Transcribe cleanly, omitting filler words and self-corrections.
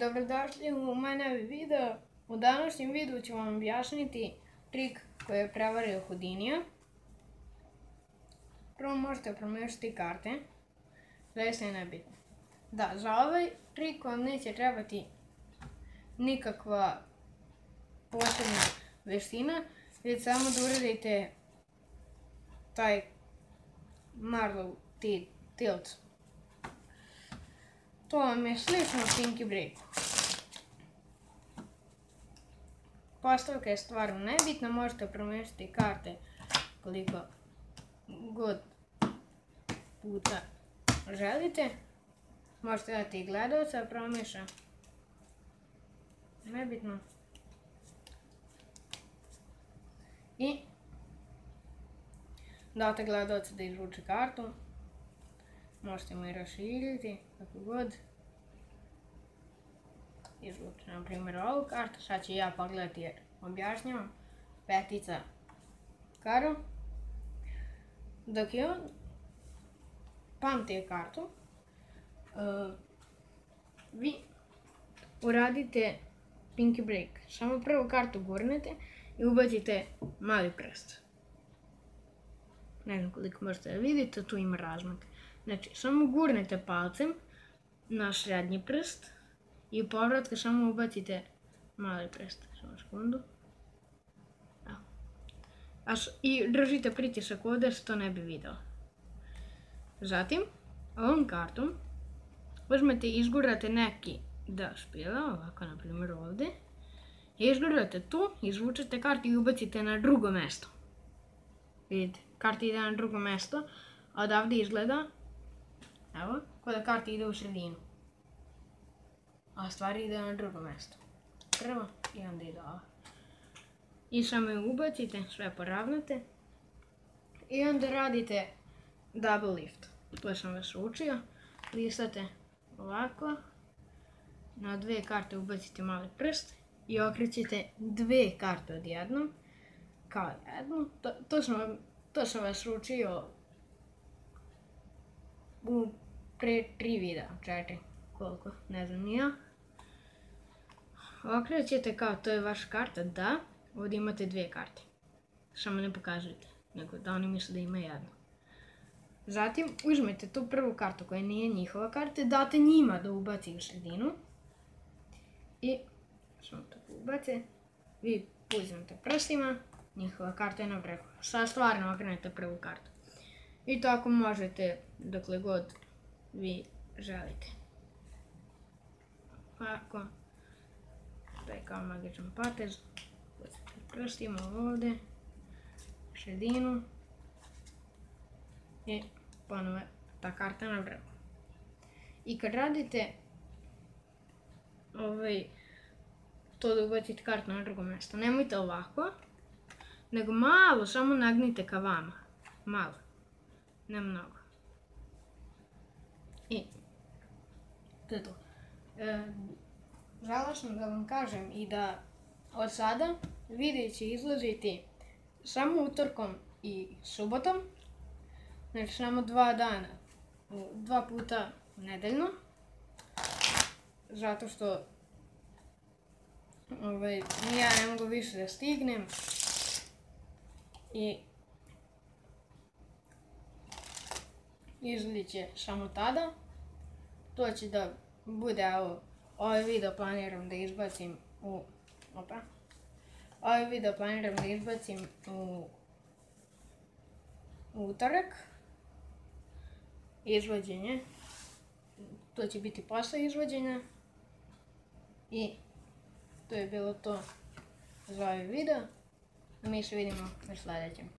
Dobrodošli u moj novi video. U današnjem videu ću vam objasniti trik koji je prevario Houdinija. Prvo možete promiješati karte, zaista je nebitno. Da, za ovaj trik vam neće trebati nikakva posebna veština, već samo da uradite taj Marlow tilt. To vam je slično Pinky Breaku. Postavka je stvarno nebitna, možete promiješati karte koliko god puta želite. Možete dati i gledalca promiješa. Nebitno. I date gledalca da izvuče kartu. Možete mu i raširiti, kako god. Izvuče, na primjer, ovu kartu. Sad ću ja pogledati jer objašnjavam. Petica karo. Dok je on pamti kartu, vi uradite Pinky Break. Samo prvu kartu gurnete i ubacite mali prst. Ne znam koliko možete da vidite, tu ima razmak. Znači, samo gurnete palcem na srednji prst i u povratku samo ubacite mali prst. Samo sekundu. I držite pritisak ovdje, se to ne bi vidjelo. Zatim, ovom kartom uzmete i izgurate neki deo špila, ovako na primjer ovdje. Izgurate tu, izvučete kartu i ubacite na drugo mjesto. Vidite, karta ide na drugo mjesto, a odavde izgleda, evo, kao da karta ide u sredinu. A stvari ide na drugo mjesto. Prvo i onda ide ovo. I samo ju ubacite, sve poravnate. I onda radite double lift. To sam vas učio. Listate ovako. Na dve karte ubacite mali prst. I okrećete dve karte odjednom. Kao jednu. To sam vas učio u pre 3 videa, 4, koliko, ne znam ni ja. Okrećete kao to je vaša karta, da. Ovdje imate dve karte. Samo ne pokažete, nego da oni misle da ima jednu. Zatim uzmete tu prvu kartu koja nije njihova karta, date njima da ubaci u sredinu. I samo to ubace. Vi uzmete prstima, njihova karta je na vrhu. Sad stvarno okrenete prvu kartu. I tako možete dokle god vi želite. Ovako. To je kao magičan potez. Prstima ovdje, sredinu i ponovo ta karta na vrhu. I kad radite to da ubacite kartu na drugo mjesto, nemojte ovako, nego malo samo nagnite ka vama. Malo, ne mnogo. I to je to. Želeo sam da vam kažem i da od sada video će izlaziti samo utorkom i subotom. Znači samo 2 dana, 2 puta nedeljno. Zato što ja ne mogu više da stignem. I izlazit će samo tada. To će da bude, ovaj video planiram da izbacim u utorak. Izvođenje. To će biti posle izvođenja. I to je bilo to za ovaj video. A mi se vidimo u sljedećem.